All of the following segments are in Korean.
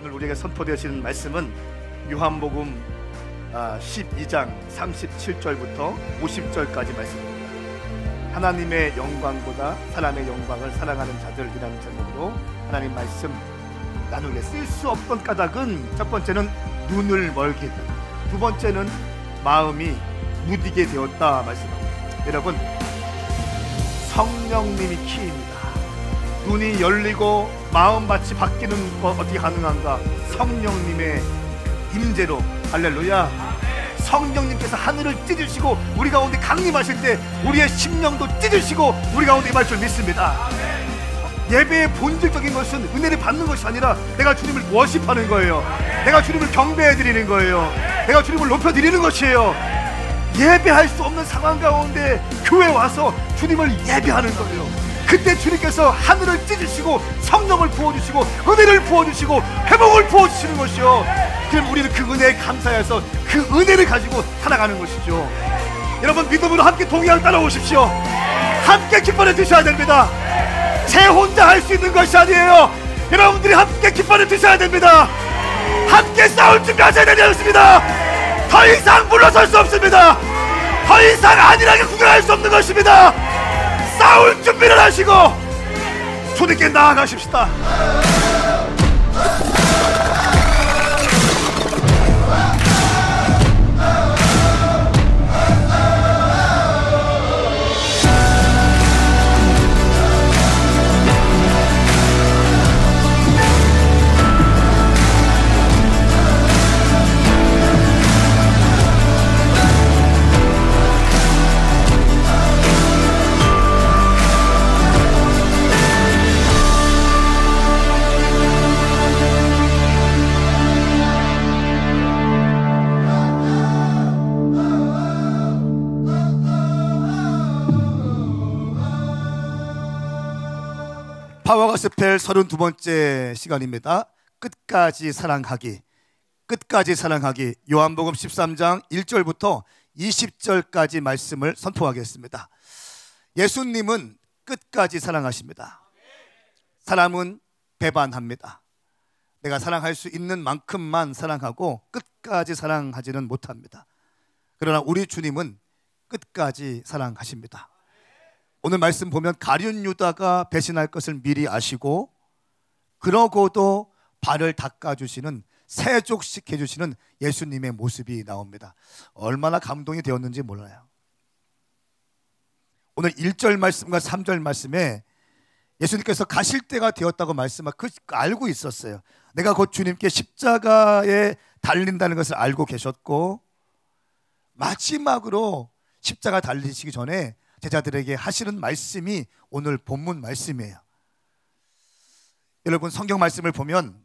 오늘 우리에게 선포되어지는 말씀은 요한복음 12장 37절부터 50절까지 말씀입니다. 하나님의 영광보다 사람의 영광을 사랑하는 자들이라는 제목으로 하나님 말씀 나누게. 쓸 수 없던 까닭은 첫 번째는 눈을 멀게 했다, 두 번째는 마음이 무디게 되었다 말씀합니다. 여러분, 성령님이 키입니다. 눈이 열리고 마음밭이 바뀌는 것 어떻게 가능한가? 성령님의 임재로. 할렐루야. 성령님께서 하늘을 찢으시고 우리 가운데 강림하실 때 우리의 심령도 찢으시고 우리 가운데 임할 줄 믿습니다. 예배의 본질적인 것은 은혜를 받는 것이 아니라 내가 주님을 워십하는 거예요. 내가 주님을 경배해드리는 거예요. 내가 주님을 높여드리는 것이에요. 예배할 수 없는 상황 가운데 교회 와서 주님을 예배하는 거예요. 그때 주님께서 하늘을 찢으시고 성령을 부어주시고 은혜를 부어주시고 회복을 부어주시는 것이요. 그럼 우리는 그 은혜에 감사해서 그 은혜를 가지고 살아가는 것이죠. 여러분, 믿음으로 함께 동의하고 따라오십시오. 함께 기뻐해 주셔야 됩니다. 제 혼자 할 수 있는 것이 아니에요. 여러분들이 함께 기뻐해 주셔야 됩니다. 함께 싸울 준비하셔야 되겠습니다. 더 이상 물러설 수 없습니다. 더 이상 안일하게 구경할 수 없는 것입니다. 싸울 준비를 하시고 주님께 나아가십시다. 파워가스펠 32번째 시간입니다. 끝까지 사랑하기. 끝까지 사랑하기. 요한복음 13장 1절부터 20절까지 말씀을 선포하겠습니다. 예수님은 끝까지 사랑하십니다. 사람은 배반합니다. 내가 사랑할 수 있는 만큼만 사랑하고 끝까지 사랑하지는 못합니다. 그러나 우리 주님은 끝까지 사랑하십니다. 오늘 말씀 보면 가룟 유다가 배신할 것을 미리 아시고 그러고도 발을 닦아주시는, 세족시켜주시는 예수님의 모습이 나옵니다. 얼마나 감동이 되었는지 몰라요. 오늘 1절 말씀과 3절 말씀에 예수님께서 가실 때가 되었다고 말씀하고 알고 있었어요. 내가 곧 주님께 십자가에 달린다는 것을 알고 계셨고 마지막으로 십자가 달리시기 전에 제자들에게 하시는 말씀이 오늘 본문 말씀이에요. 여러분, 성경 말씀을 보면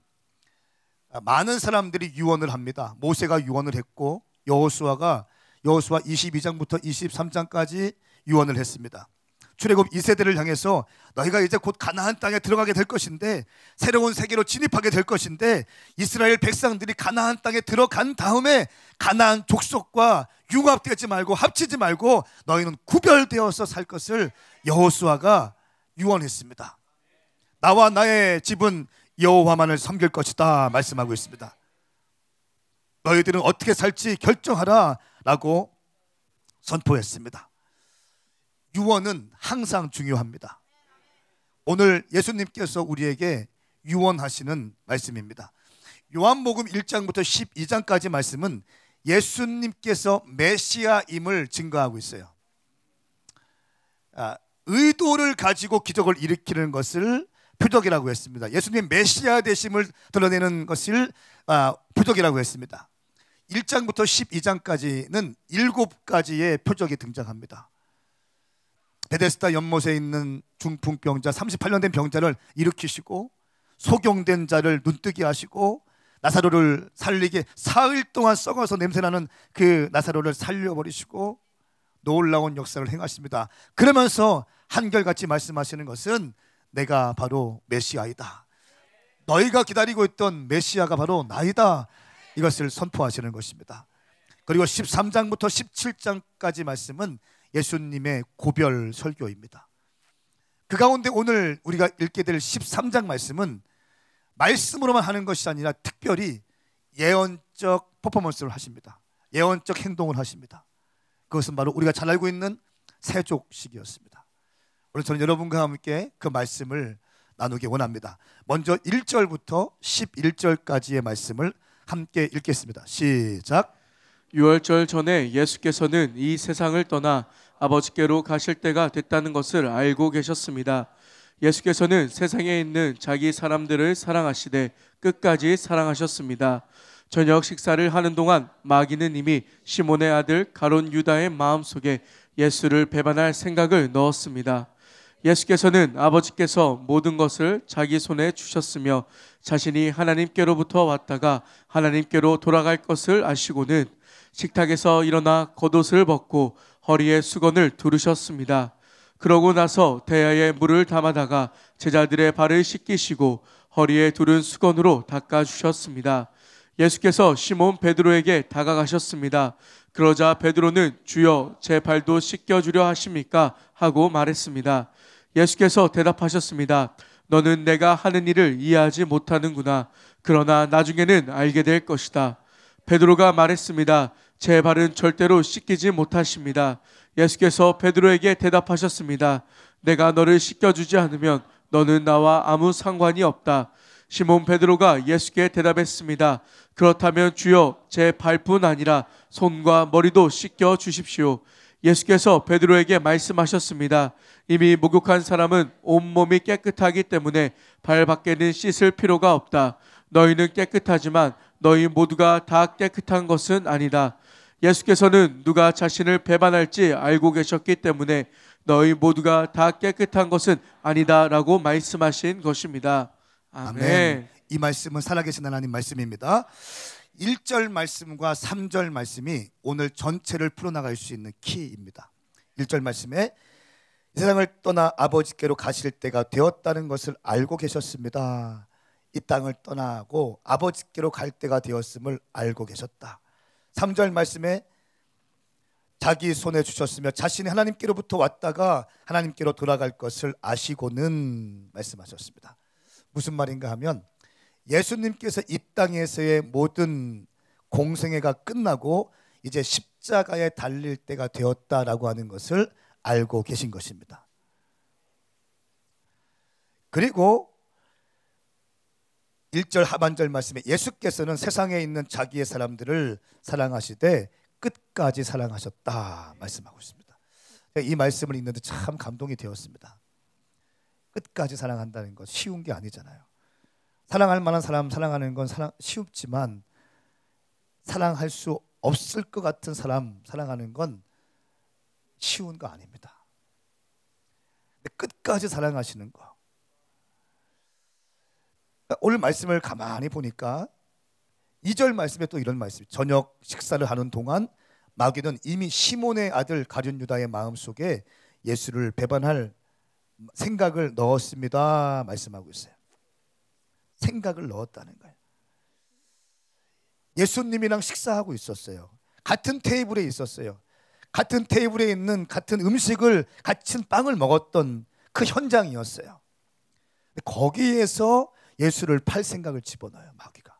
많은 사람들이 유언을 합니다. 모세가 유언을 했고 여호수아 22장부터 23장까지 유언을 했습니다. 출애굽 2세대를 향해서 너희가 이제 곧 가나안 땅에 들어가게 될 것인데, 새로운 세계로 진입하게 될 것인데, 이스라엘 백성들이 가나안 땅에 들어간 다음에 가나안 족속과 융합되지 말고 합치지 말고 너희는 구별되어서 살 것을 여호수아가 유언했습니다. 나와 나의 집은 여호와만을 섬길 것이다 말씀하고 있습니다. 너희들은 어떻게 살지 결정하라 라고 선포했습니다. 유언은 항상 중요합니다. 오늘 예수님께서 우리에게 유언하시는 말씀입니다. 요한복음 1장부터 12장까지 말씀은 예수님께서 메시아임을 증거하고 있어요. 의도를 가지고 기적을 일으키는 것을 표적이라고 했습니다. 예수님의 메시아 되심을 드러내는 것을 표적이라고 했습니다. 1장부터 12장까지는 7가지의 표적이 등장합니다. 베데스다 연못에 있는 중풍병자, 38년 된 병자를 일으키시고, 소경된 자를 눈뜨게 하시고, 나사로를 살리게 사흘 동안 썩어서 냄새나는 그 나사로를 살려버리시고 놀라운 역사를 행하십니다. 그러면서 한결같이 말씀하시는 것은 내가 바로 메시아이다. 너희가 기다리고 있던 메시아가 바로 나이다. 이것을 선포하시는 것입니다. 그리고 13장부터 17장까지 말씀은 예수님의 고별 설교입니다. 그 가운데 오늘 우리가 읽게 될 13장 말씀은 말씀으로만 하는 것이 아니라 특별히 예언적 퍼포먼스를 하십니다. 예언적 행동을 하십니다. 그것은 바로 우리가 잘 알고 있는 세족식이었습니다. 오늘 저는 여러분과 함께 그 말씀을 나누기 원합니다. 먼저 1절부터 11절까지의 말씀을 함께 읽겠습니다. 시작. 유월절 전에 예수께서는 이 세상을 떠나 아버지께로 가실 때가 됐다는 것을 알고 계셨습니다. 예수께서는 세상에 있는 자기 사람들을 사랑하시되 끝까지 사랑하셨습니다. 저녁 식사를 하는 동안 마귀는 이미 시몬의 아들 가룟 유다의 마음속에 예수를 배반할 생각을 넣었습니다. 예수께서는 아버지께서 모든 것을 자기 손에 주셨으며 자신이 하나님께로부터 왔다가 하나님께로 돌아갈 것을 아시고는 식탁에서 일어나 겉옷을 벗고 허리에 수건을 두르셨습니다. 그러고 나서 대야에 물을 담아다가 제자들의 발을 씻기시고 허리에 두른 수건으로 닦아주셨습니다. 예수께서 시몬 베드로에게 다가가셨습니다. 그러자 베드로는 주여 제 발도 씻겨주려 하십니까? 하고 말했습니다. 예수께서 대답하셨습니다. 너는 내가 하는 일을 이해하지 못하는구나. 그러나 나중에는 알게 될 것이다. 베드로가 말했습니다. 제 발은 절대로 씻기지 못하십니다. 예수께서 베드로에게 대답하셨습니다. 내가 너를 씻겨주지 않으면 너는 나와 아무 상관이 없다. 시몬 베드로가 예수께 대답했습니다. 그렇다면 주여 제 발뿐 아니라 손과 머리도 씻겨 주십시오. 예수께서 베드로에게 말씀하셨습니다. 이미 목욕한 사람은 온몸이 깨끗하기 때문에 발 밖에는 씻을 필요가 없다. 너희는 깨끗하지만 너희 모두가 다 깨끗한 것은 아니다. 예수께서는 누가 자신을 배반할지 알고 계셨기 때문에 너희 모두가 다 깨끗한 것은 아니다 라고 말씀하신 것입니다. 아멘. 이 말씀은 살아계신 하나님 말씀입니다. 1절 말씀과 3절 말씀이 오늘 전체를 풀어나갈 수 있는 키입니다. 1절 말씀에 이 세상을 떠나 아버지께로 가실 때가 되었다는 것을 알고 계셨습니다. 이 땅을 떠나고 아버지께로 갈 때가 되었음을 알고 계셨다. 3절 말씀에 자기 손에 주셨으며 자신이 하나님께로부터 왔다가 하나님께로 돌아갈 것을 아시고는 말씀하셨습니다. 무슨 말인가 하면 예수님께서 이 땅에서의 모든 공생애가 끝나고 이제 십자가에 달릴 때가 되었다라고 하는 것을 알고 계신 것입니다. 그리고 1절 하반절 말씀에 예수께서는 세상에 있는 자기의 사람들을 사랑하시되 끝까지 사랑하셨다 말씀하고 있습니다. 이 말씀을 읽는데 참 감동이 되었습니다. 끝까지 사랑한다는 것 쉬운 게 아니잖아요. 사랑할 만한 사람 사랑하는 건 쉽지만 사랑할 수 없을 것 같은 사람 사랑하는 건 쉬운 거 아닙니다. 끝까지 사랑하시는 거. 오늘 말씀을 가만히 보니까 2절 말씀에 또 이런 말씀이 저녁 식사를 하는 동안 마귀는 이미 시몬의 아들 가룟 유다의 마음속에 예수를 배반할 생각을 넣었습니다 말씀하고 있어요. 생각을 넣었다는 거예요. 예수님이랑 식사하고 있었어요. 같은 테이블에 있었어요. 같은 테이블에 있는 같은 음식을 같은 빵을 먹었던 그 현장이었어요. 거기에서 예수를 팔 생각을 집어넣어요. 마귀가.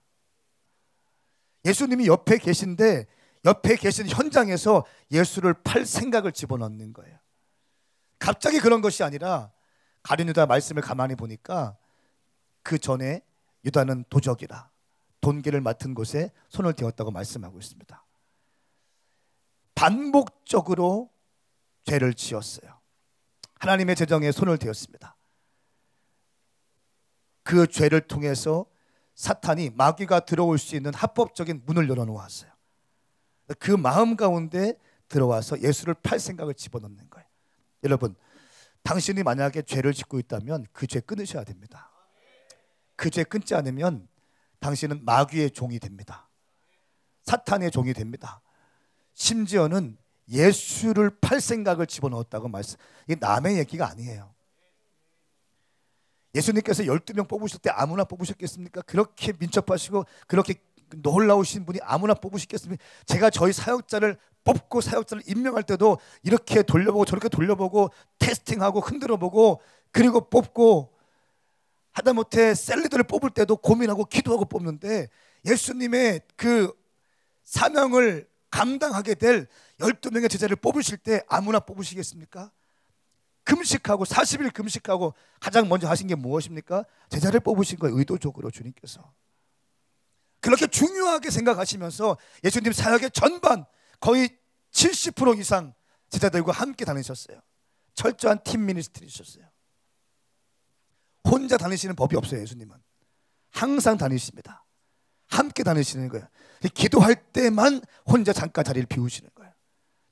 예수님이 옆에 계신데 옆에 계신 현장에서 예수를 팔 생각을 집어넣는 거예요. 갑자기 그런 것이 아니라 가룟 유다 말씀을 가만히 보니까 그 전에 유다는 도적이라 돈계를 맡은 곳에 손을 대었다고 말씀하고 있습니다. 반복적으로 죄를 지었어요. 하나님의 재정에 손을 대었습니다. 그 죄를 통해서 사탄이 마귀가 들어올 수 있는 합법적인 문을 열어놓았어요. 그 마음 가운데 들어와서 예수를 팔 생각을 집어넣는 거예요. 여러분, 당신이 만약에 죄를 짓고 있다면 그 죄 끊으셔야 됩니다. 그 죄 끊지 않으면 당신은 마귀의 종이 됩니다. 사탄의 종이 됩니다. 심지어는 예수를 팔 생각을 집어넣었다고 말씀. 이게 남의 얘기가 아니에요. 예수님께서 12명 뽑으실 때 아무나 뽑으셨겠습니까? 그렇게 민첩하시고 그렇게 놀라우신 분이 아무나 뽑으시겠습니까? 제가 저희 사역자를 뽑고 사역자를 임명할 때도 이렇게 돌려보고 저렇게 돌려보고 테스팅하고 흔들어보고 그리고 뽑고 하다못해 샐러드를 뽑을 때도 고민하고 기도하고 뽑는데 예수님의 그 사명을 감당하게 될 12명의 제자를 뽑으실 때 아무나 뽑으시겠습니까? 금식하고 40일 금식하고 가장 먼저 하신 게 무엇입니까? 제자를 뽑으신 거예요. 의도적으로 주님께서. 그렇게 중요하게 생각하시면서 예수님 사역의 전반 거의 70% 이상 제자들과 함께 다니셨어요. 철저한 팀 미니스트리셨어요. 혼자 다니시는 법이 없어요. 예수님은 항상 다니십니다. 함께 다니시는 거예요. 기도할 때만 혼자 잠깐 자리를 비우시는 거예요.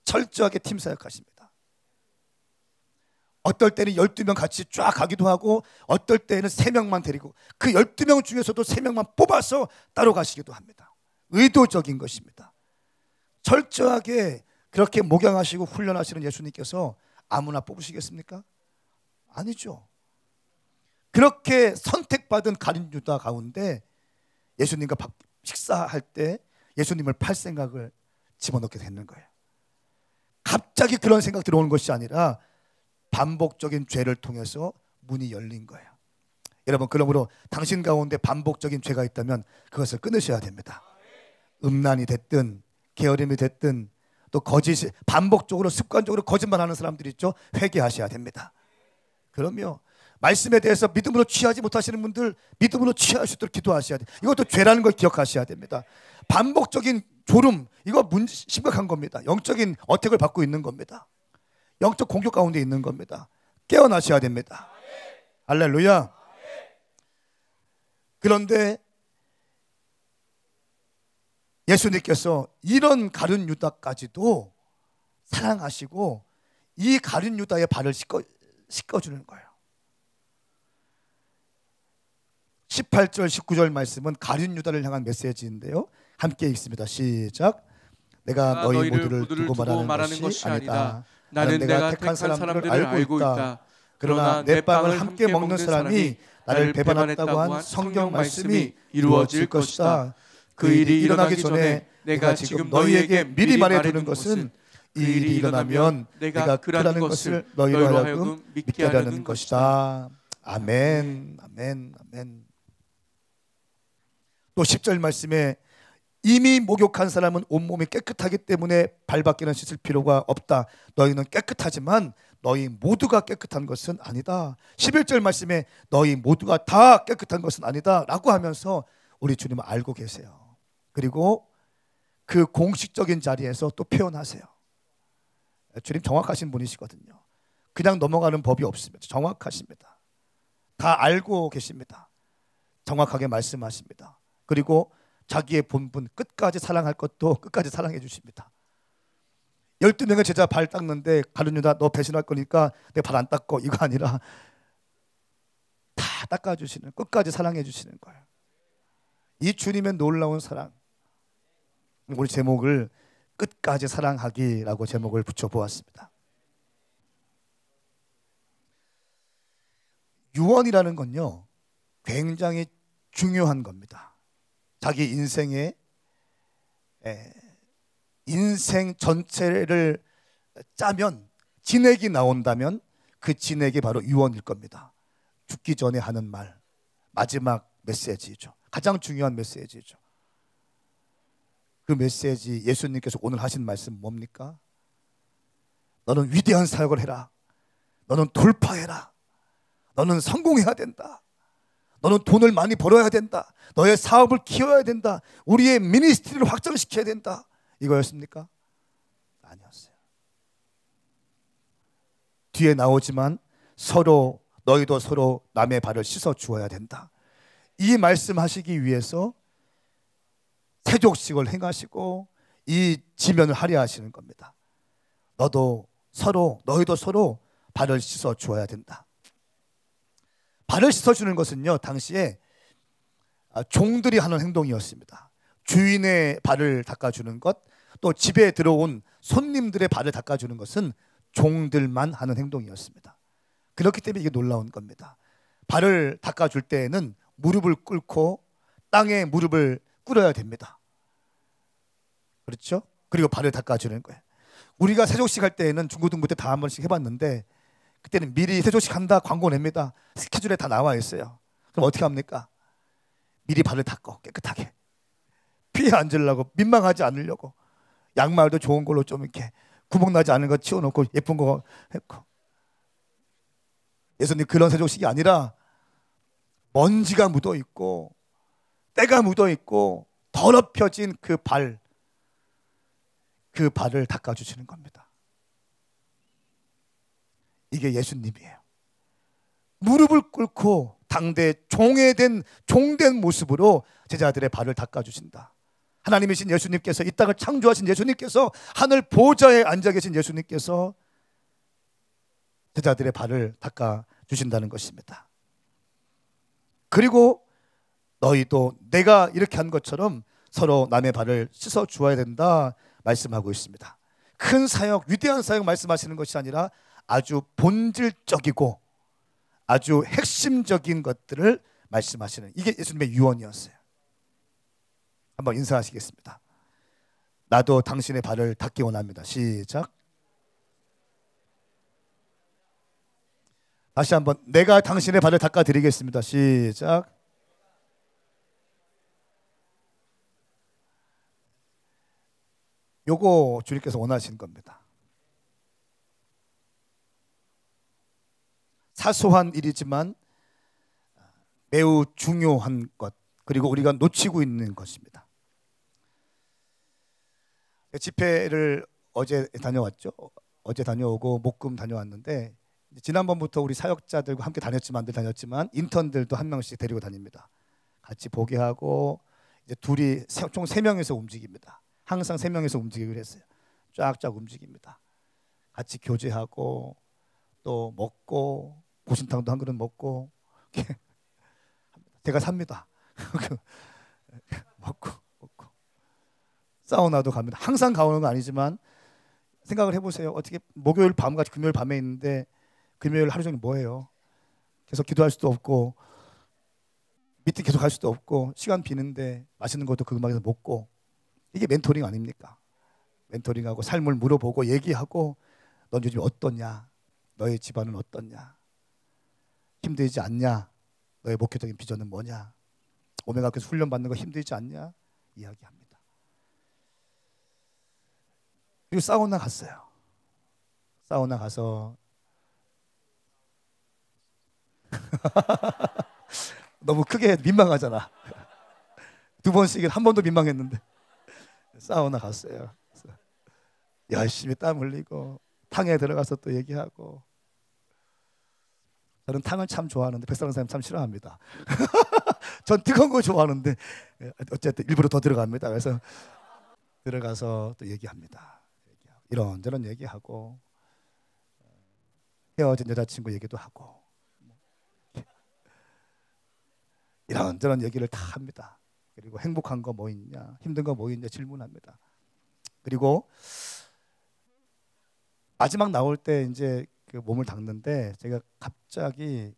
철저하게 팀 사역하십니다. 어떨 때는 12명 같이 쫙 가기도 하고 어떨 때는 3명만 데리고 그 12명 중에서도 3명만 뽑아서 따로 가시기도 합니다. 의도적인 것입니다. 철저하게 그렇게 목양하시고 훈련하시는 예수님께서 아무나 뽑으시겠습니까? 아니죠. 그렇게 선택받은 가룟 유다 가운데 예수님과 식사할 때 예수님을 팔 생각을 집어넣게 되는 거예요. 갑자기 그런 생각 들어오는 것이 아니라 반복적인 죄를 통해서 문이 열린 거예요. 여러분, 그러므로 당신 가운데 반복적인 죄가 있다면 그것을 끊으셔야 됩니다. 음란이 됐든 게으름이 됐든 또 거짓이 반복적으로 습관적으로 거짓말하는 사람들이 있죠. 회개하셔야 됩니다. 그러면 말씀에 대해서 믿음으로 취하지 못하시는 분들 믿음으로 취할 수 있도록 기도하셔야 돼요. 이것도 죄라는 걸 기억하셔야 됩니다. 반복적인 졸음, 이거 심각한 겁니다. 영적인 어택을 받고 있는 겁니다. 영적 공격 가운데 있는 겁니다. 깨어나셔야 됩니다. 할렐루야. 그런데 예수님께서 이런 가룟 유다까지도 사랑하시고 이 가룟 유다의 발을 씻어주는 거예요. 18절 19절 말씀은 가룟 유다를 향한 메시지인데요. 함께 읽습니다. 시작. 내가 너희 모두를 두고 말하는 것이 아니다. 나는 내가 택한 사람들을 알고 있다. 그러나 내 빵을 함께 먹는 사람이 나를 배반했다고 한 성경 말씀이 이루어질 것이다. 그 일이 일어나기 전에 내가 지금 너희에게 미리 말해두는 것은 이 일이 일어나면 내가 그라는 것을 너희로 하여금 믿게 하려는 것이다. 아멘, 아멘, 아멘. 또 10절 말씀에 이미 목욕한 사람은 온몸이 깨끗하기 때문에 발밖에는 씻을 필요가 없다. 너희는 깨끗하지만 너희 모두가 깨끗한 것은 아니다. 11절 말씀에 너희 모두가 다 깨끗한 것은 아니다 라고 하면서 우리 주님을 알고 계세요. 그리고 그 공식적인 자리에서 또 표현하세요. 주님 정확하신 분이시거든요. 그냥 넘어가는 법이 없습니다. 정확하십니다. 다 알고 계십니다. 정확하게 말씀하십니다. 그리고 자기의 본분 끝까지 사랑할 것도 끝까지 사랑해 주십니다. 12명의 제자 발 닦는데 가룟 유다 너 배신할 거니까 내 발 안 닦고 이거 아니라 다 닦아주시는, 끝까지 사랑해 주시는 거예요. 이 주님의 놀라운 사랑. 우리 제목을 끝까지 사랑하기라고 제목을 붙여보았습니다. 유언이라는 건요 굉장히 중요한 겁니다. 자기 인생의 인생 전체를 짜면 진액이 나온다면 그 진액이 바로 유언일 겁니다. 죽기 전에 하는 말, 마지막 메시지죠. 가장 중요한 메시지죠. 그 메시지, 예수님께서 오늘 하신 말씀 뭡니까? 너는 위대한 사역을 해라. 너는 돌파해라. 너는 성공해야 된다. 너는 돈을 많이 벌어야 된다. 너의 사업을 키워야 된다. 우리의 미니스트리를 확장시켜야 된다. 이거였습니까? 아니었어요. 뒤에 나오지만 서로, 너희도 서로 남의 발을 씻어 주어야 된다. 이 말씀하시기 위해서 세족식을 행하시고 이 지면을 하려 하시는 겁니다. 너희도 서로 발을 씻어 주어야 된다. 발을 씻어주는 것은요 당시에 종들이 하는 행동이었습니다. 주인의 발을 닦아주는 것, 또 집에 들어온 손님들의 발을 닦아주는 것은 종들만 하는 행동이었습니다. 그렇기 때문에 이게 놀라운 겁니다. 발을 닦아줄 때에는 무릎을 꿇고 땅에 무릎을 꿇어야 됩니다. 그렇죠? 그리고 발을 닦아주는 거예요. 우리가 세족식 할 때에는 중고등부 때 다 한 번씩 해봤는데 그때는 미리 세족식 한다 광고 냅니다. 스케줄에 다 나와 있어요. 그럼 어떻게 합니까? 미리 발을 닦고 깨끗하게 피해 앉으려고, 민망하지 않으려고 양말도 좋은 걸로 좀 이렇게 구멍 나지 않은 거 치워놓고 예쁜 거 했고. 예수님 그런 세족식이 아니라 먼지가 묻어 있고 때가 묻어 있고 더럽혀진 그 발을 닦아주시는 겁니다. 이게 예수님이에요. 무릎을 꿇고 당대 종된 모습으로 제자들의 발을 닦아주신다. 하나님이신 예수님께서, 이 땅을 창조하신 예수님께서, 하늘 보좌에 앉아 계신 예수님께서 제자들의 발을 닦아주신다는 것입니다. 그리고 너희도 내가 이렇게 한 것처럼 서로 남의 발을 씻어 주어야 된다 말씀하고 있습니다. 큰 사역, 위대한 사역 말씀하시는 것이 아니라 아주 본질적이고 아주 핵심적인 것들을 말씀하시는, 이게 예수님의 유언이었어요. 한번 인사하시겠습니다. 나도 당신의 발을 닦기 원합니다. 시작. 다시 한번, 내가 당신의 발을 닦아드리겠습니다. 시작. 요거 주님께서 원하시는 겁니다. 사소한 일이지만 매우 중요한 것, 그리고 우리가 놓치고 있는 것입니다. 집회를 어제 다녀왔죠. 어제 다녀오고 목금 다녀왔는데, 지난번부터 우리 사역자들과 함께 다녔지만 인턴들도 한 명씩 데리고 다닙니다. 같이 보게 하고, 이제 둘이 총 3명에서 움직입니다. 항상 3명에서 움직이기로 했어요. 쫙쫙 움직입니다. 같이 교제하고 또 먹고, 고신탕도 한 그릇 먹고 제가 삽니다. 먹고 사우나도 갑니다. 항상 가오는 건 아니지만 생각을 해보세요. 어떻게 목요일 밤같이 금요일 밤에 있는데 금요일 하루 종일 뭐해요? 계속 기도할 수도 없고 미팅 계속 할 수도 없고 시간 비는데 맛있는 것도 그 음악에서 먹고, 이게 멘토링 아닙니까? 멘토링하고 삶을 물어보고 얘기하고, 넌 요즘 어떠냐? 너의 집안은 어떠냐? 힘들지 않냐? 너의 목표적인 비전은 뭐냐? 오메가께서 훈련 받는 거 힘들지 않냐? 이야기합니다. 그리고 사우나 갔어요. 사우나 가서 너무 크게 민망하잖아. 2번씩은 한 번도 민망했는데 사우나 갔어요. 열심히 땀 흘리고 탕에 들어가서 또 얘기하고. 저는 탕을 참 좋아하는데 백사랑 사님 참 싫어합니다. 전 뜨거운 거 좋아하는데 어쨌든 일부러 더 들어갑니다. 그래서 들어가서 또 얘기합니다. 이런저런 얘기하고, 헤어진 여자친구 얘기도 하고, 이런저런 얘기를 다 합니다. 그리고 행복한 거 뭐 있냐, 힘든 거 뭐 있냐 질문합니다. 그리고 마지막 나올 때 이제 그 몸을 닦는데 제가 갑자기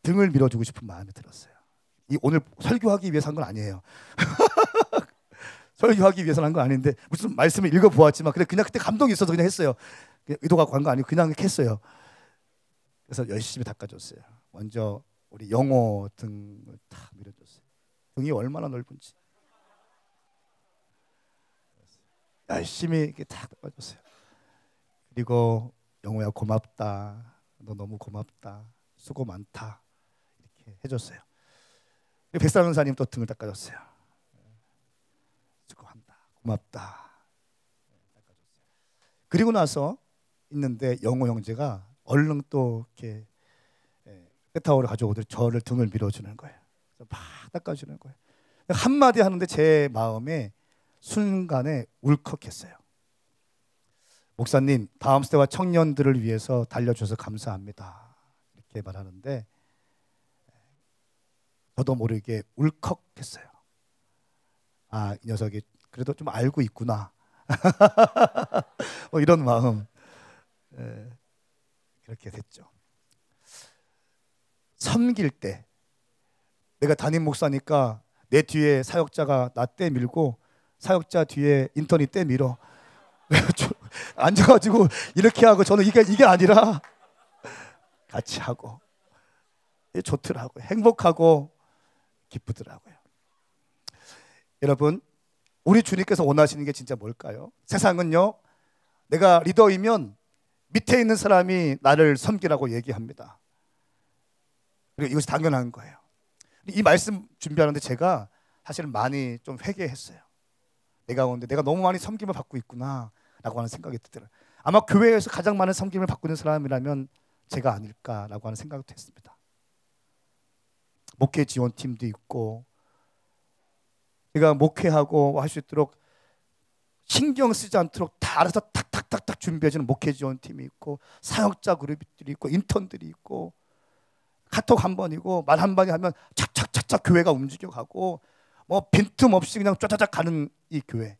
등을 밀어주고 싶은 마음이 들었어요. 오늘 설교하기 위해서 한 건 아니에요. 설교하기 위해서 한 건 아닌데 무슨 말씀을 읽어보았지만 그냥 그때 감동이 있어서 그냥 했어요. 그냥 의도가 간 거 아니고 그냥 했어요. 그래서 열심히 닦아줬어요. 먼저 우리 영호 등을 탁 밀어줬어요. 등이 얼마나 넓은지 열심히 이렇게 탁 닦아줬어요. 그리고 영호야 고맙다, 너 너무 고맙다, 수고 많다 이렇게 해줬어요. 백사장사님 또 등을 닦아줬어요. 수고한다, 고맙다 닦아줬어요. 그리고 나서 있는데 영호 형제가 얼른 또 이렇게 세타워를 가져오더니 저를 등을 밀어주는 거예요. 막 닦아주는 거예요. 한마디 하는데 제 마음에 순간에 울컥했어요. 목사님, 다음 세대와 청년들을 위해서 달려주셔서 감사합니다. 이렇게 말하는데 저도 모르게 울컥했어요. 아, 이 녀석이 그래도 좀 알고 있구나. 이런 마음. 그렇게 됐죠. 섬길 때 내가 담임 목사니까 내 뒤에 사역자가 나 떼밀고 사역자 뒤에 인턴이 떼밀어. 앉아가지고 이렇게 하고 저는 이게 아니라 같이 하고 좋더라고요. 행복하고 기쁘더라고요. 여러분, 우리 주님께서 원하시는 게 진짜 뭘까요? 세상은요, 내가 리더이면 밑에 있는 사람이 나를 섬기라고 얘기합니다. 그리고 이것이 당연한 거예요. 이 말씀 준비하는데 제가 사실은 많이 좀 회개했어요. 내가 너무 많이 섬김을 받고 있구나 라고 하는 생각이 들더라고요. 아마 교회에서 가장 많은 섬김을 받고 있는 사람이라면 제가 아닐까라고 하는 생각도 했습니다. 목회 지원팀도 있고, 제가 목회하고 할 수 있도록 신경 쓰지 않도록 다 알아서 탁탁탁탁 준비해주는 목회 지원팀이 있고, 사역자 그룹들이 있고, 인턴들이 있고, 카톡 한 번이고 말 한 번이 하면 착착착착 교회가 움직여가고, 뭐 빈틈없이 그냥 쫙쫙 가는 이 교회.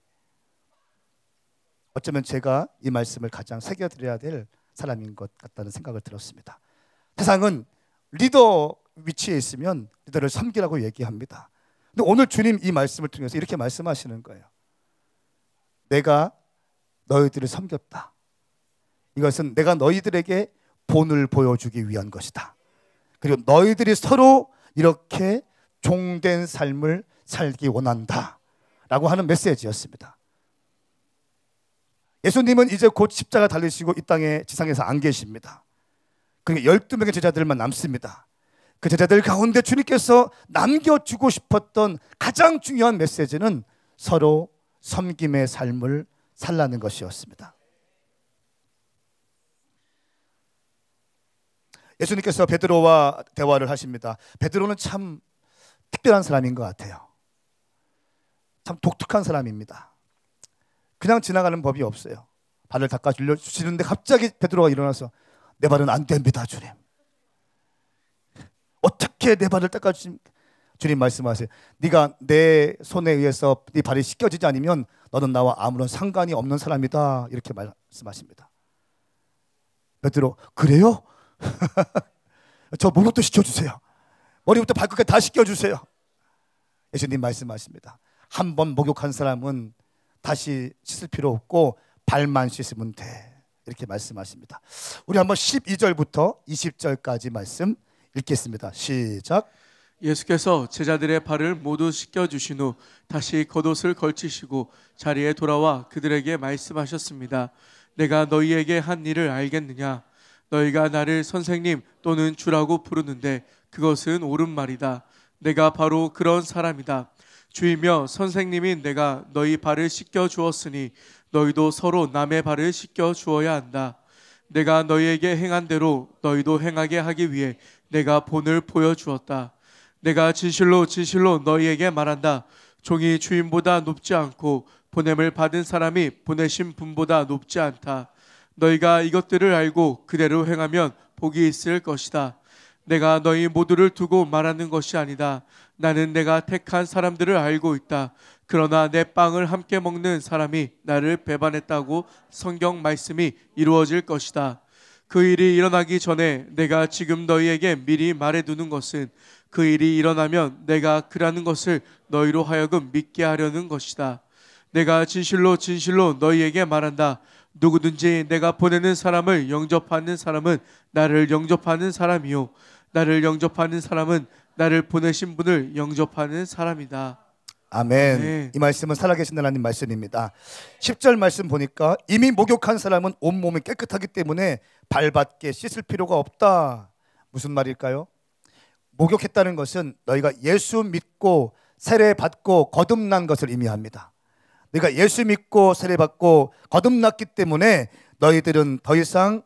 어쩌면 제가 이 말씀을 가장 새겨드려야 될 사람인 것 같다는 생각을 들었습니다. 세상은 리더 위치에 있으면 리더를 섬기라고 얘기합니다. 근데 오늘 주님 이 말씀을 통해서 이렇게 말씀하시는 거예요. 내가 너희들을 섬겼다. 이것은 내가 너희들에게 본을 보여주기 위한 것이다. 그리고 너희들이 서로 이렇게 종된 삶을 살기 원한다 라고 하는 메시지였습니다. 예수님은 이제 곧 십자가 달리시고 이 땅에 지상에서 안 계십니다. 그리고 12명의 제자들만 남습니다. 그 제자들 가운데 주님께서 남겨주고 싶었던 가장 중요한 메시지는 서로 섬김의 삶을 살라는 것이었습니다. 예수님께서 베드로와 대화를 하십니다. 베드로는 참 특별한 사람인 것 같아요. 참 독특한 사람입니다. 그냥 지나가는 법이 없어요. 발을 닦아주시는데 갑자기 베드로가 일어나서 내 발은 안 됩니다, 주님. 어떻게 내 발을 닦아주십니까? 주님 말씀하세요. 네가 내 손에 의해서 네 발이 씻겨지지 않으면 너는 나와 아무런 상관이 없는 사람이다. 이렇게 말씀하십니다. 베드로, 그래요? 저 목욕도 시켜주세요. 머리부터 발끝까지 다 씻겨주세요. 예수님 말씀하십니다. 한 번 목욕한 사람은 다시 씻을 필요 없고 발만 씻으면 돼. 이렇게 말씀하십니다. 우리 한번 12절부터 20절까지 말씀 읽겠습니다. 시작. 예수께서 제자들의 발을 모두 씻겨주신 후 다시 겉옷을 걸치시고 자리에 돌아와 그들에게 말씀하셨습니다. 내가 너희에게 한 일을 알겠느냐? 너희가 나를 선생님 또는 주라고 부르는데 그것은 옳은 말이다. 내가 바로 그런 사람이다. 주이며 선생님인 내가 너희 발을 씻겨 주었으니 너희도 서로 남의 발을 씻겨 주어야 한다. 내가 너희에게 행한 대로 너희도 행하게 하기 위해 내가 본을 보여주었다. 내가 진실로 진실로 너희에게 말한다. 종이 주인보다 높지 않고 보냄을 받은 사람이 보내신 분보다 높지 않다. 너희가 이것들을 알고 그대로 행하면 복이 있을 것이다. 내가 너희 모두를 두고 말하는 것이 아니다. 나는 내가 택한 사람들을 알고 있다. 그러나 내 빵을 함께 먹는 사람이 나를 배반했다고 성경 말씀이 이루어질 것이다. 그 일이 일어나기 전에 내가 지금 너희에게 미리 말해두는 것은 그 일이 일어나면 내가 그라는 것을 너희로 하여금 믿게 하려는 것이다. 내가 진실로 진실로 너희에게 말한다. 누구든지 내가 보내는 사람을 영접하는 사람은 나를 영접하는 사람이요 나를 영접하는 사람은 나를 보내신 분을 영접하는 사람이다. 아멘. 네. 이 말씀은 살아계신 하나님 말씀입니다. 10절 말씀 보니까 이미 목욕한 사람은 온몸이 깨끗하기 때문에 발밖에 씻을 필요가 없다. 무슨 말일까요? 목욕했다는 것은 너희가 예수 믿고 세례받고 거듭난 것을 의미합니다. 너희가 예수 믿고 세례받고 거듭났기 때문에 너희들은 더 이상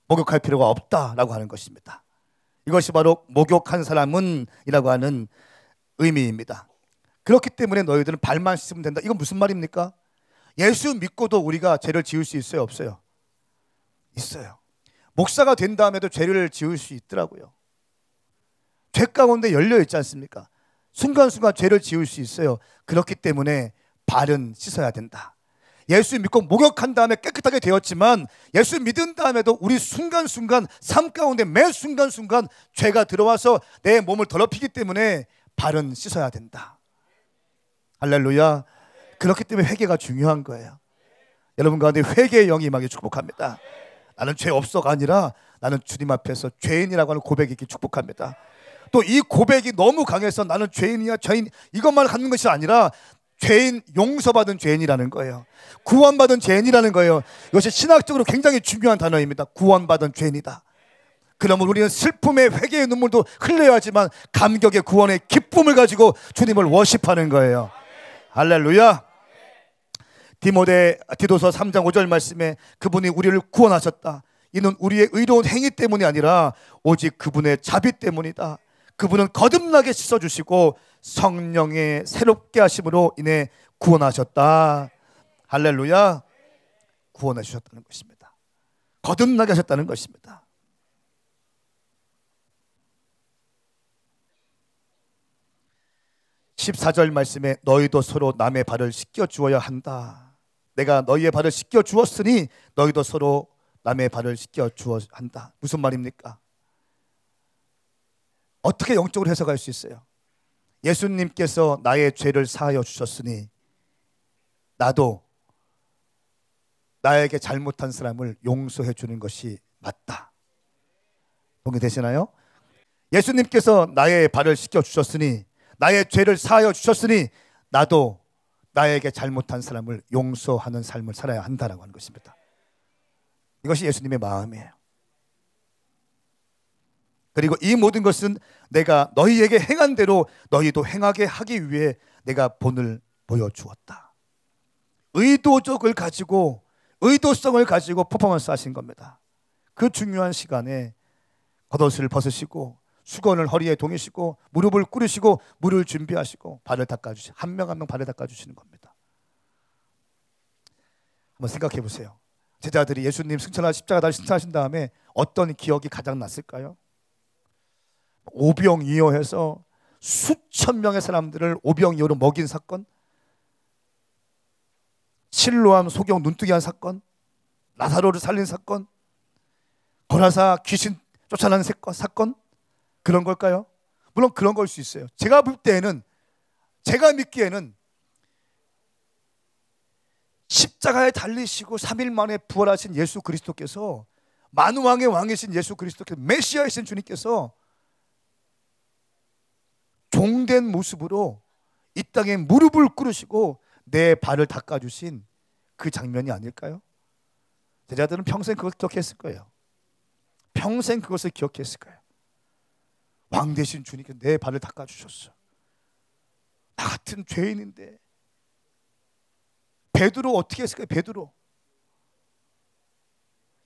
목욕할 필요가 없다라고 하는 것입니다. 이것이 바로 목욕한 사람은 이라고 하는 의미입니다. 그렇기 때문에 너희들은 발만 씻으면 된다. 이건 무슨 말입니까? 예수 믿고도 우리가 죄를 지을 수 있어요, 없어요? 있어요. 목사가 된 다음에도 죄를 지을 수 있더라고요. 죄 가운데 열려 있지 않습니까? 순간순간 죄를 지을 수 있어요. 그렇기 때문에 발은 씻어야 된다. 예수 믿고 목욕한 다음에 깨끗하게 되었지만 예수 믿은 다음에도 우리 순간순간 삶 가운데 매 순간순간 죄가 들어와서 내 몸을 더럽히기 때문에 발은 씻어야 된다. 할렐루야. 그렇기 때문에 회개가 중요한 거예요. 여러분 가운데 회개의 영이 임하게 축복합니다. 나는 죄 없어가 아니라 나는 주님 앞에서 죄인이라고 하는 고백이 있기 축복합니다. 또 이 고백이 너무 강해서 나는 죄인이야 죄인 이것만 갖는 것이 아니라 죄인 용서받은 죄인이라는 거예요. 구원받은 죄인이라는 거예요. 이것이 신학적으로 굉장히 중요한 단어입니다. 구원받은 죄인이다. 그러면 우리는 슬픔의 회개의 눈물도 흘려야 하지만 감격의 구원의 기쁨을 가지고 주님을 워십하는 거예요. 할렐루야. 디도서 3장 5절 말씀에 그분이 우리를 구원하셨다. 이는 우리의 의로운 행위 때문이 아니라 오직 그분의 자비 때문이다. 그분은 거듭나게 씻어주시고 성령의 새롭게 하심으로 인해 구원하셨다. 할렐루야. 구원해 주셨다는 것입니다. 거듭나게 하셨다는 것입니다. (14절) 말씀에 너희도 서로 남의 발을 씻겨 주어야 한다. 내가 너희의 발을 씻겨 주었으니 너희도 서로 남의 발을 씻겨 주어야 한다. 무슨 말입니까? 어떻게 영적으로 해석할 수 있어요? 예수님께서 나의 죄를 사하여 주셨으니 나도 나에게 잘못한 사람을 용서해 주는 것이 맞다. 동의되시나요? 예수님께서 나의 발을 씻겨 주셨으니 나의 죄를 사하여 주셨으니 나도 나에게 잘못한 사람을 용서하는 삶을 살아야 한다라고 하는 것입니다. 이것이 예수님의 마음이에요. 그리고 이 모든 것은 내가 너희에게 행한 대로 너희도 행하게 하기 위해 내가 본을 보여주었다. 의도성을 가지고 퍼포먼스 하신 겁니다. 그 중요한 시간에 겉옷을 벗으시고 수건을 허리에 동이시고 무릎을 꿇으시고 물을 준비하시고 발을 닦아주시고 한 명 한 명 발을 닦아주시는 겁니다. 한번 생각해 보세요. 제자들이 예수님 십자가 승천하신 다음에 어떤 기억이 가장 났을까요? 오병이어해서 수천 명의 사람들을 오병이어로 먹인 사건, 실로암 소경 눈뜨기 한 사건, 나사로를 살린 사건, 고라사 귀신 쫓아내는 사건, 그런 걸까요? 물론 그런 걸 수 있어요. 제가 믿기에는 십자가에 달리시고 3일 만에 부활하신 예수 그리스도께서 만왕의 왕이신 예수 그리스도께서 메시아이신 주님께서 종된 모습으로 이 땅에 무릎을 꿇으시고 내 발을 닦아주신 그 장면이 아닐까요? 제자들은 평생 그걸 기억했을 거예요. 평생 그것을 기억했을 거예요. 왕 대신 주님께서 내 발을 닦아주셨어. 나 같은 죄인인데. 베드로 어떻게 했을까요? 베드로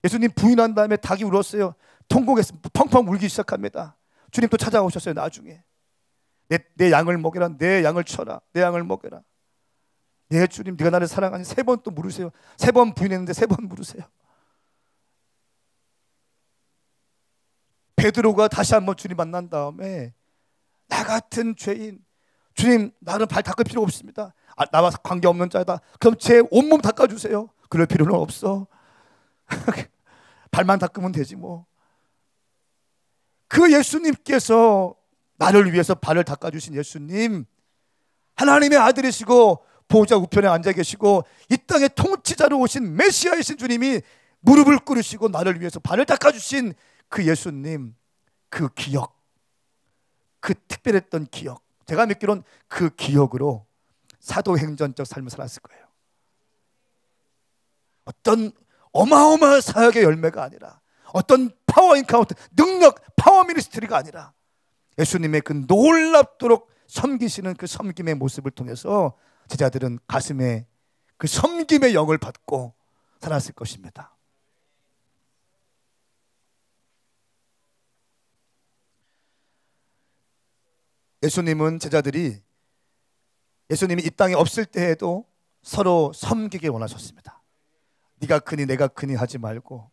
예수님 부인한 다음에 닭이 울었어요. 통곡해서 펑펑 울기 시작합니다. 주님 또 찾아오셨어요. 나중에 내 양을 먹여라. 내 양을 쳐라. 내 양을 먹여라. 예 주님 네가 나를 사랑하니 3번 또 물으세요. 3번 부인했는데 3번 물으세요. 베드로가 다시 한번 주님 만난 다음에 나 같은 죄인 주님 나는 발 닦을 필요 없습니다. 나와 관계없는 자다. 그럼 제 온몸 닦아주세요. 그럴 필요는 없어. 발만 닦으면 되지 뭐. 그 예수님께서 나를 위해서 발을 닦아주신 예수님, 하나님의 아들이시고 보호자 우편에 앉아 계시고 이 땅의 통치자로 오신 메시아이신 주님이 무릎을 꿇으시고 나를 위해서 발을 닦아주신 그 예수님, 그 기억, 그 특별했던 기억, 제가 믿기로는 그 기억으로 사도행전적 삶을 살았을 거예요. 어떤 어마어마한 사역의 열매가 아니라 어떤 파워 인카운트, 능력, 파워 미니스트리가 아니라 예수님의 그 놀랍도록 섬기시는 그 섬김의 모습을 통해서 제자들은 가슴에 그 섬김의 영을 받고 살았을 것입니다. 예수님은 제자들이 예수님이 이 땅에 없을 때에도 서로 섬기길 원하셨습니다. 네가 크니 내가 크니 하지 말고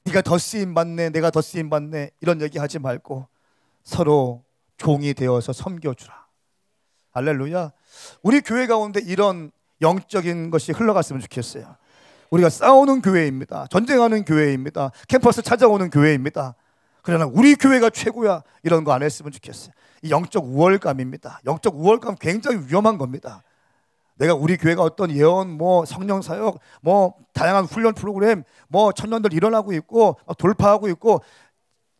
네가 더 쓰임받네 내가 더 쓰임받네 이런 얘기 하지 말고 서로 종이 되어서 섬겨주라. 할렐루야. 우리 교회 가운데 이런 영적인 것이 흘러갔으면 좋겠어요. 우리가 싸우는 교회입니다. 전쟁하는 교회입니다. 캠퍼스 찾아오는 교회입니다. 그러나 우리 교회가 최고야 이런 거 안 했으면 좋겠어요. 이 영적 우월감입니다. 영적 우월감 굉장히 위험한 겁니다. 내가 우리 교회가 어떤 예언, 뭐 성령 사역, 뭐 다양한 훈련 프로그램, 뭐 청년들 일어나고 있고 돌파하고 있고,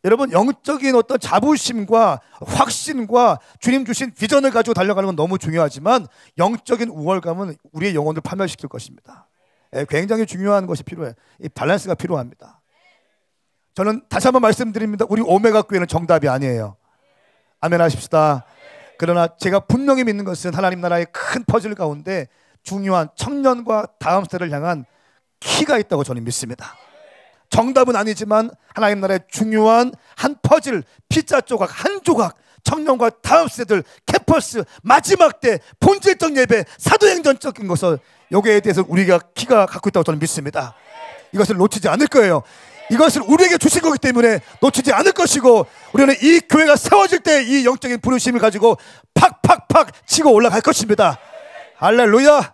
여러분 영적인 어떤 자부심과 확신과 주님 주신 비전을 가지고 달려가는 건 너무 중요하지만 영적인 우월감은 우리의 영혼을 파멸시킬 것입니다. 굉장히 중요한 것이 필요해요. 이 밸런스가 필요합니다. 저는 다시 한번 말씀드립니다. 우리 오메가 교회는 정답이 아니에요. 아멘 하십시다. 그러나 제가 분명히 믿는 것은 하나님 나라의 큰 퍼즐 가운데 중요한 청년과 다음 세대를 향한 키가 있다고 저는 믿습니다. 정답은 아니지만 하나님 나라의 중요한 한 퍼즐, 피자 조각 한 조각, 청년과 다음 세대들, 캠퍼스, 마지막 때 본질적 예배, 사도행전적인 것을, 여기에 대해서 우리가 키가 갖고 있다고 저는 믿습니다. 이것을 놓치지 않을 거예요. 이것을 우리에게 주신 거기 때문에 놓치지 않을 것이고, 우리는 이 교회가 세워질 때 이 영적인 부르심을 가지고 팍팍팍 치고 올라갈 것입니다. 할렐루야.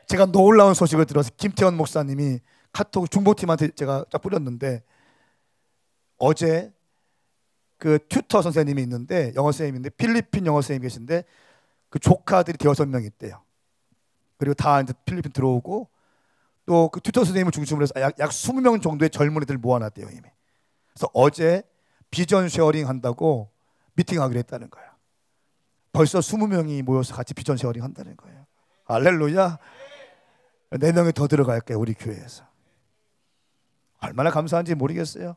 제가 놀라운 소식을 들어서 김태원 목사님이 카톡 중보팀한테 제가 딱 뿌렸는데, 어제 그 튜터 선생님이 있는데, 영어 선생님인데, 필리핀 영어 선생님이 계신데 그 조카들이 6명 있대요. 그리고 다 이제 필리핀 들어오고, 또 그 튜터 선생님을 중심으로 해서 약 20명 정도의 젊은이들 모아놨대요 이미. 그래서 어제 비전 쉐어링 한다고 미팅하기로 했다는 거예요. 벌써 20명이 모여서 같이 비전 쉐어링 한다는 거예요. 할렐루야. 4명이 더 들어갈 거예요 우리 교회에서. 얼마나 감사한지 모르겠어요.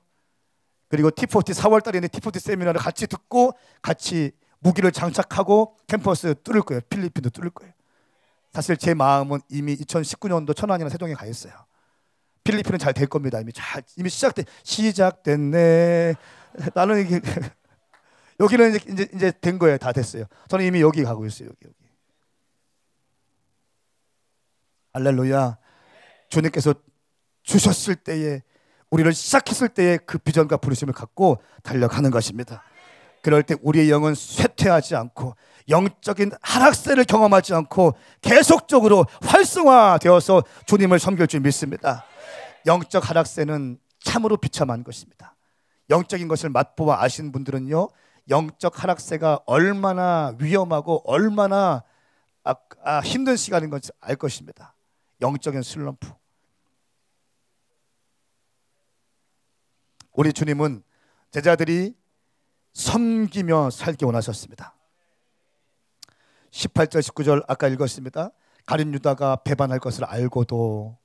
그리고 T40 4월 달에 있는 T40 세미나를 같이 듣고 같이 무기를 장착하고 캠퍼스 뚫을 거예요. 필리핀도 뚫을 거예요. 사실 제 마음은 이미 2019년도 천안이나 세종에 가 있어요. 필리핀은 잘 될 겁니다. 이미 시작됐네. 나는 이게 여기는 이제 된 거예요. 다 됐어요. 저는 이미 여기 가고 있어요. 여기. 할렐루야. 주님께서 주셨을 때에, 우리를 시작했을 때에 그 비전과 부르심을 갖고 달려가는 것입니다. 그럴 때 우리의 영은 쇠퇴하지 않고 영적인 하락세를 경험하지 않고 계속적으로 활성화되어서 주님을 섬길 줄 믿습니다. 영적 하락세는 참으로 비참한 것입니다. 영적인 것을 맛보아 아시는 분들은요, 영적 하락세가 얼마나 위험하고 얼마나 힘든 시간인 것을 알 것입니다. 영적인 슬럼프. 우리 주님은 제자들이 섬기며 살기 원하셨습니다. 18절 19절 아까 읽었습니다. 가룟 유다가 배반할 것을 알고도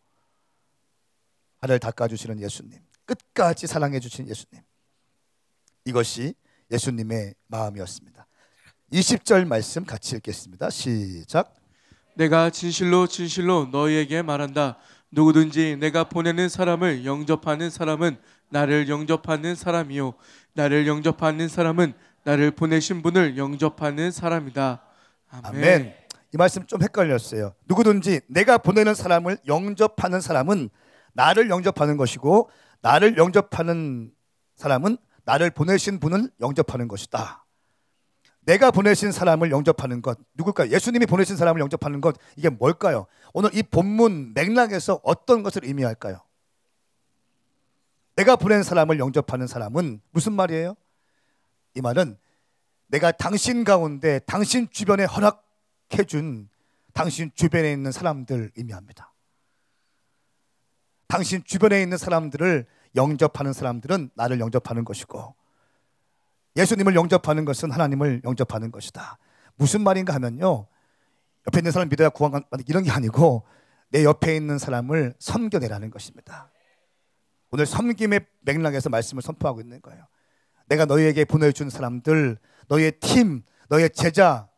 알을 닦아주시는 예수님, 끝까지 사랑해 주신 예수님, 이것이 예수님의 마음이었습니다. 20절 말씀 같이 읽겠습니다. 시작. 내가 진실로 진실로 너희에게 말한다. 누구든지 내가 보내는 사람을 영접하는 사람은 나를 영접하는 사람이요, 나를 영접하는 사람은 나를 보내신 분을 영접하는 사람이다. 아멘. 이 말씀 좀 헷갈렸어요. 누구든지 내가 보내는 사람을 영접하는 사람은 나를 영접하는 것이고, 나를 영접하는 사람은 나를 보내신 분을 영접하는 것이다. 내가 보내신 사람을 영접하는 것, 누굴까요? 예수님이 보내신 사람을 영접하는 것, 이게 뭘까요? 오늘 이 본문 맥락에서 어떤 것을 의미할까요? 내가 보낸 사람을 영접하는 사람은 무슨 말이에요? 이 말은 내가 당신 가운데, 당신 주변에 허락해준 당신 주변에 있는 사람들 의미합니다. 당신 주변에 있는 사람들을 영접하는 사람들은 나를 영접하는 것이고, 예수님을 영접하는 것은 하나님을 영접하는 것이다. 무슨 말인가 하면요, 옆에 있는 사람 믿어야 구원 받는 이런 게 아니고 내 옆에 있는 사람을 섬겨내라는 것입니다. 오늘 섬김의 맥락에서 말씀을 선포하고 있는 거예요. 내가 너희에게 보내준 사람들, 너희의 팀, 너희의 제자,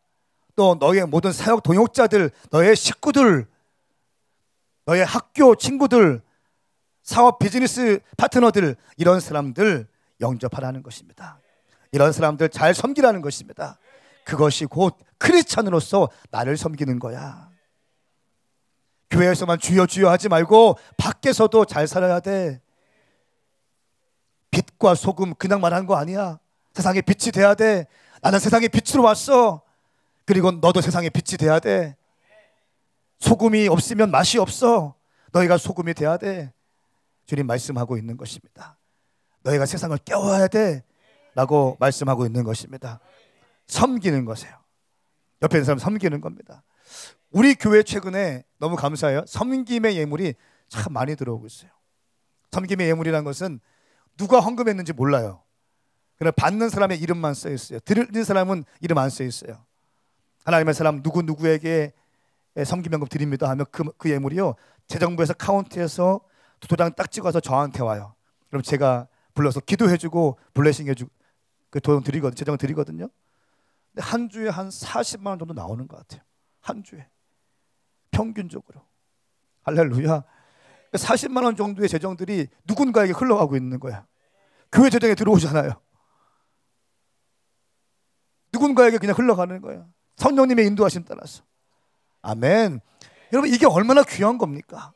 또 너희의 모든 사역 동역자들, 너희의 식구들, 너희의 학교 친구들, 사업 비즈니스 파트너들, 이런 사람들 영접하라는 것입니다. 이런 사람들 잘 섬기라는 것입니다. 그것이 곧 크리스찬으로서 나를 섬기는 거야. 교회에서만 주여 주여 하지 말고 밖에서도 잘 살아야 돼. 빛과 소금 그냥 말하는 거 아니야. 세상에 빛이 돼야 돼. 나는 세상에 빛으로 왔어. 그리고 너도 세상에 빛이 돼야 돼. 소금이 없으면 맛이 없어. 너희가 소금이 돼야 돼. 주님 말씀하고 있는 것입니다. 너희가 세상을 깨워야 돼 라고 말씀하고 있는 것입니다. 섬기는 것이에요. 옆에 있는 사람 섬기는 겁니다. 우리 교회 최근에 너무 감사해요. 섬김의 예물이 참 많이 들어오고 있어요. 섬김의 예물이라는 것은 누가 헌금했는지 몰라요. 그러나 받는 사람의 이름만 써 있어요. 드리는 사람은 이름 안 써 있어요. 하나님의 사람 누구누구에게 섬김연금 드립니다 하면 그 예물이요, 재정부에서 카운트해서 도장 딱 찍어서 저한테 와요. 그럼 제가 불러서 기도해주고 블레싱 해주고 그 돈 드리거든요. 재정을 드리거든요. 근데 한 주에 한 40만 원 정도 나오는 것 같아요. 한 주에 평균적으로. 할렐루야. 40만 원 정도의 재정들이 누군가에게 흘러가고 있는 거야. 교회 재정에 들어오잖아요. 누군가에게 그냥 흘러가는 거야. 성령님의 인도하심 따라서. 아멘. 여러분, 이게 얼마나 귀한 겁니까?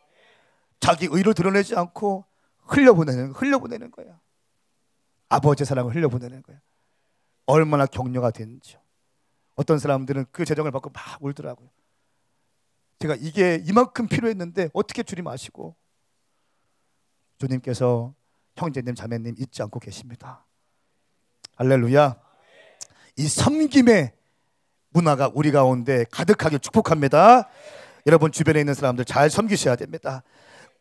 자기 의를 드러내지 않고 흘려보내는 거야. 아버지의 사랑을 흘려보내는 거야. 얼마나 격려가 되는지요. 어떤 사람들은 그 재정을 받고 막 울더라고요. 제가 이게 이만큼 필요했는데 어떻게 주님 아시고. 주님께서 형제님 자매님 잊지 않고 계십니다. 할렐루야. 이 섬김의 문화가 우리 가운데 가득하게 축복합니다. 여러분 주변에 있는 사람들 잘 섬기셔야 됩니다.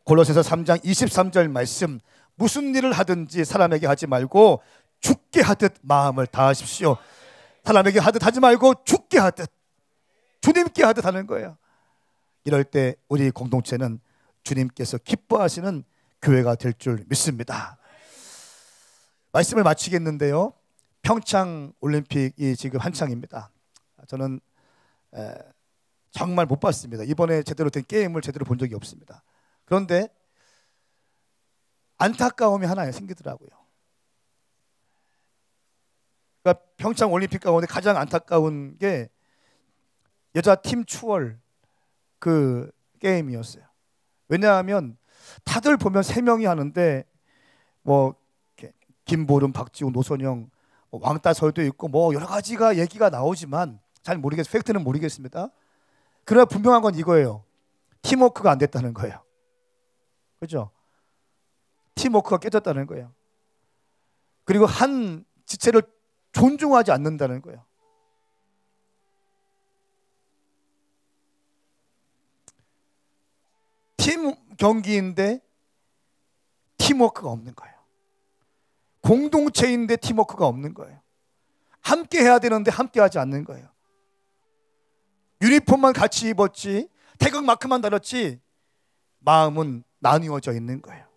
골로새서 3장 23절 말씀, 무슨 일을 하든지 사람에게 하지 말고 죽게 하듯 마음을 다하십시오. 사람에게 하듯 하지 말고 죽게 하듯, 주님께 하듯 하는 거예요. 이럴 때 우리 공동체는 주님께서 기뻐하시는 교회가 될 줄 믿습니다. 말씀을 마치겠는데요, 평창 올림픽이 지금 한창입니다. 저는 정말 못 봤습니다. 이번에 제대로 된 게임을 제대로 본 적이 없습니다. 그런데 안타까움이 하나 생기더라고요. 그러니까 평창 올림픽 가운데 가장 안타까운 게 여자 팀 추월 그 게임이었어요. 왜냐하면 다들 보면 3명이 하는데 뭐 김보름, 박지우, 노선영, 왕따설도 있고 뭐 여러 가지가 얘기가 나오지만 잘 모르겠어요. 팩트는 모르겠습니다. 그러나 분명한 건 이거예요. 팀워크가 안 됐다는 거예요. 그렇죠? 팀워크가 깨졌다는 거예요. 그리고 한 지체를 존중하지 않는다는 거예요. 팀 경기인데 팀워크가 없는 거예요. 공동체인데 팀워크가 없는 거예요. 함께 해야 되는데 함께 하지 않는 거예요. 유니폼만 같이 입었지, 태극 마크만 달았지, 마음은 나뉘어져 있는 거예요.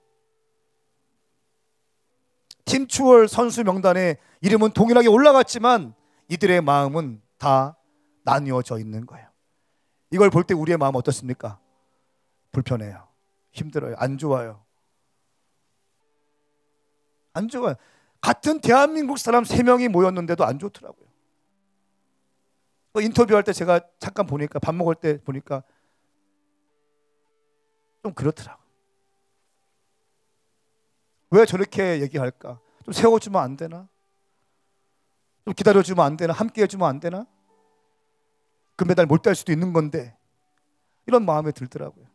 팀 추월 선수 명단에 이름은 동일하게 올라갔지만 이들의 마음은 다 나뉘어져 있는 거예요. 이걸 볼 때 우리의 마음 어떻습니까? 불편해요. 힘들어요. 안 좋아요. 안 좋아요. 같은 대한민국 사람 3명이 모였는데도 안 좋더라고요. 인터뷰할 때 제가 잠깐 보니까, 밥 먹을 때 보니까 좀 그렇더라고요. 왜 저렇게 얘기할까? 좀 세워주면 안 되나? 좀 기다려주면 안 되나? 함께 해주면 안 되나? 금메달 못 딸 수도 있는 건데, 이런 마음이 들더라고요.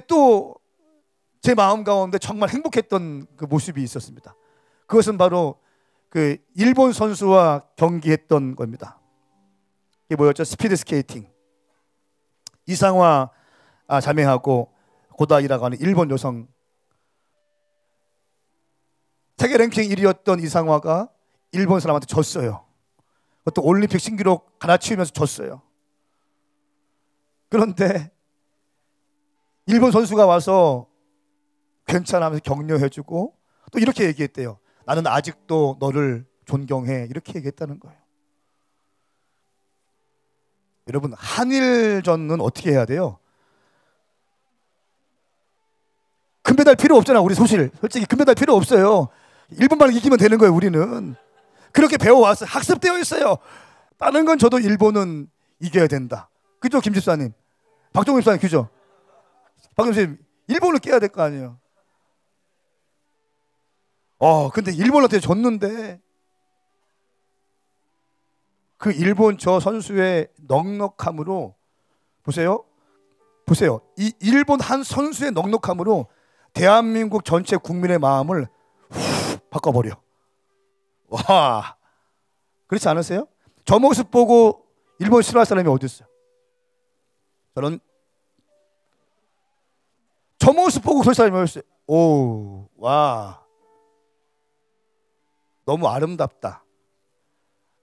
또 제 마음 가운데 정말 행복했던 그 모습이 있었습니다. 그것은 바로 그 일본 선수와 경기했던 겁니다. 이게 뭐였죠? 스피드 스케이팅. 이상화 자매하고 고다이라고 하는 일본 여성, 세계 랭킹 1위였던 이상화가 일본 사람한테 졌어요. 그것도 올림픽 신기록 갈아치우면서 졌어요. 그런데 일본 선수가 와서 괜찮아 하면서 격려해주고 또 이렇게 얘기했대요. 나는 아직도 너를 존경해. 이렇게 얘기했다는 거예요. 여러분, 한일전은 어떻게 해야 돼요? 금메달 필요 없잖아. 우리 솔직히 금메달 필요 없어요. 일본만 이기면 되는 거예요. 우리는 그렇게 배워왔어요. 학습되어 있어요. 다른 건 저도 일본은 이겨야 된다. 그죠, 김 집사님? 박종훈 집사님, 그죠? 박종훈 집사님, 일본을 깨야 될 거 아니에요. 근데 일본한테 졌는데 그 일본 저 선수의 넉넉함으로 보세요. 이 일본 한 선수의 넉넉함으로 대한민국 전체 국민의 마음을 훅 바꿔버려. 그렇지 않으세요? 저 모습 보고 일본 싫어할 사람이 어디 있어요? 저는 저 모습 보고 그 사람이 말했어요. 오, 와, 너무 아름답다.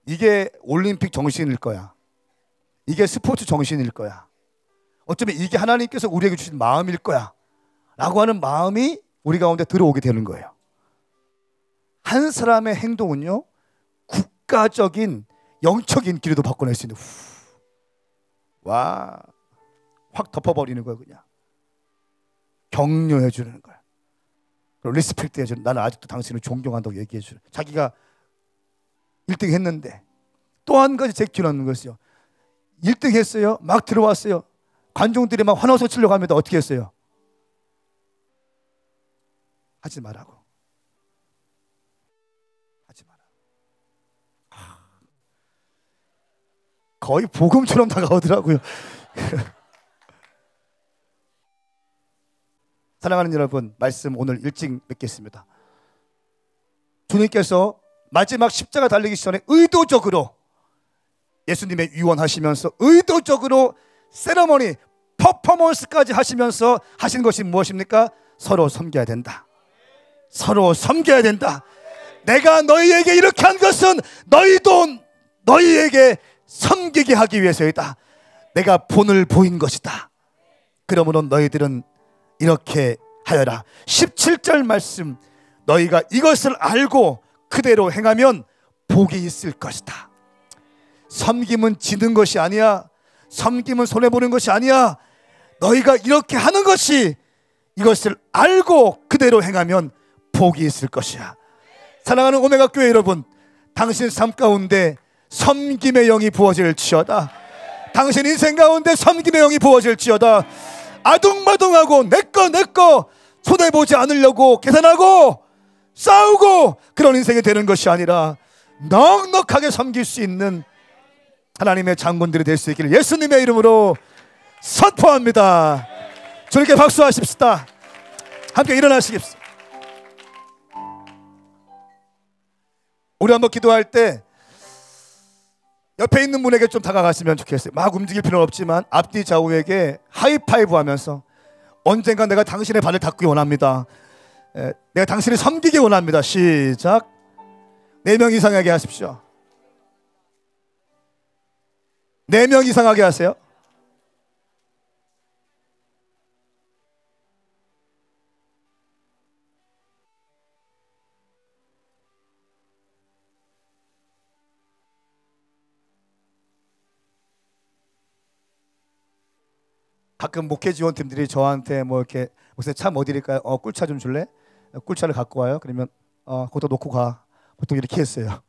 이게 올림픽 정신일 거야. 이게 스포츠 정신일 거야. 어쩌면 이게 하나님께서 우리에게 주신 마음일 거야 라고 하는 마음이 우리 가운데 들어오게 되는 거예요. 한 사람의 행동은요, 국가적인 영적인 길도 바꿔낼 수 있는, 와, 확 덮어버리는 거예요. 그냥 격려해 주는 거예요. 리스펙트 해주는, 나는 아직도 당신을 존경한다고 얘기해 주는. 자기가 1등 했는데 또 한 가지 제끼는 것이요, 1등 했어요. 막 들어왔어요. 관중들이 막 환호성 치려고 합니다. 어떻게 했어요? 하지 말라고. 하지 마라. 거의 복음처럼 다가오더라고요. 사랑하는 여러분, 말씀 오늘 일찍 맺겠습니다. 주님께서 마지막 십자가 달리기 전에 의도적으로 예수님의 유언하시면서 의도적으로 세레머니, 퍼포먼스까지 하시면서 하신 것이 무엇입니까? 서로 섬겨야 된다. 서로 섬겨야 된다. 내가 너희에게 이렇게 한 것은 너희도 너희에게 섬기게 하기 위해서이다. 내가 본을 보인 것이다. 그러므로 너희들은 이렇게 하여라. 17절 말씀, 너희가 이것을 알고 그대로 행하면 복이 있을 것이다. 섬김은 지는 것이 아니야. 섬김은 손해보는 것이 아니야. 너희가 이렇게 하는 것이, 이것을 알고 그대로 행하면 복이 있을 것이야. 사랑하는 오메가 교회 여러분, 당신 삶 가운데 섬김의 영이 부어질지어다. 당신 인생 가운데 섬김의 영이 부어질지어다. 아둥바둥하고 내꺼 손해보지 않으려고 계산하고 싸우고 그런 인생이 되는 것이 아니라 넉넉하게 섬길 수 있는 하나님의 장군들이 될 수 있기를 예수님의 이름으로 선포합니다. 주님께 박수하십시다. 함께 일어나시겠습니다. 우리 한번 기도할 때 옆에 있는 분에게 좀 다가가시면 좋겠어요. 막 움직일 필요는 없지만 앞뒤 좌우에게 하이파이브 하면서, 언젠가 내가 당신의 발을 닦기 원합니다. 내가 당신을 섬기기 원합니다. 시작. 4명 이상하게 하십시오. 4명 이상하게 하세요. 가끔 목회 지원팀들이 저한테 뭐 이렇게, 목사님 차 뭐 드릴까요? 꿀차 좀 줄래? 꿀차를 갖고 와요. 그러면 거기다 놓고 가. 보통 이렇게 했어요.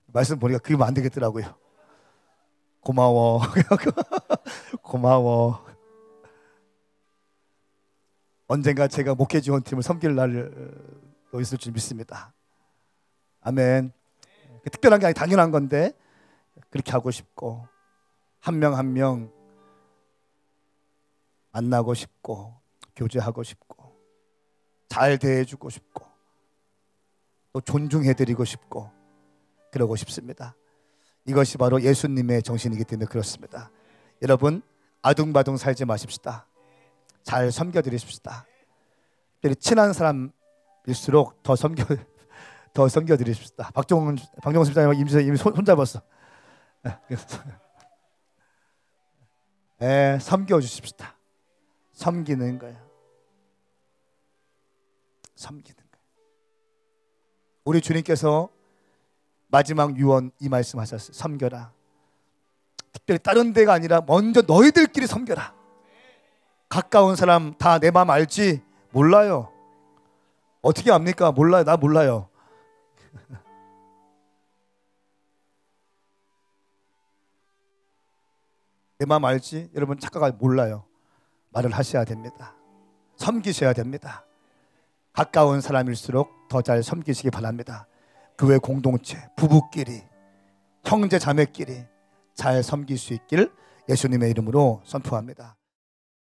말씀 보니까 그러면 안 되겠더라고요. 고마워. 고마워. 언젠가 제가 목회 지원팀을 섬길 날도 있을 줄 믿습니다. 아멘. 특별한 게 아니 당연한 건데 그렇게 하고 싶고, 한 명 한 명 만나고 싶고, 교제하고 싶고, 잘 대해주고 싶고, 또 존중해드리고 싶고, 그러고 싶습니다. 이것이 바로 예수님의 정신이기 때문에 그렇습니다. 여러분, 아둥바둥 살지 마십시다. 잘 섬겨드리십시다. 특별히 친한 사람일수록 더 섬겨드리십시다. 박정훈 집사님 이미 손잡았어. 섬겨주십시다. 섬기는 거예요. 섬기는 거예요. 우리 주님께서 마지막 유언 이 말씀하셨어요. 섬겨라. 특별히 다른 데가 아니라 먼저 너희들끼리 섬겨라. 가까운 사람 다 내 마음 알지? 몰라요. 어떻게 압니까? 몰라요. 나 몰라요. 내 마음 알지? 여러분 착각하 몰라요. 말을 하셔야 됩니다. 섬기셔야 됩니다. 가까운 사람일수록 더 잘 섬기시기 바랍니다. 교회 공동체, 부부끼리, 형제 자매끼리 잘 섬길 수 있길 예수님의 이름으로 선포합니다.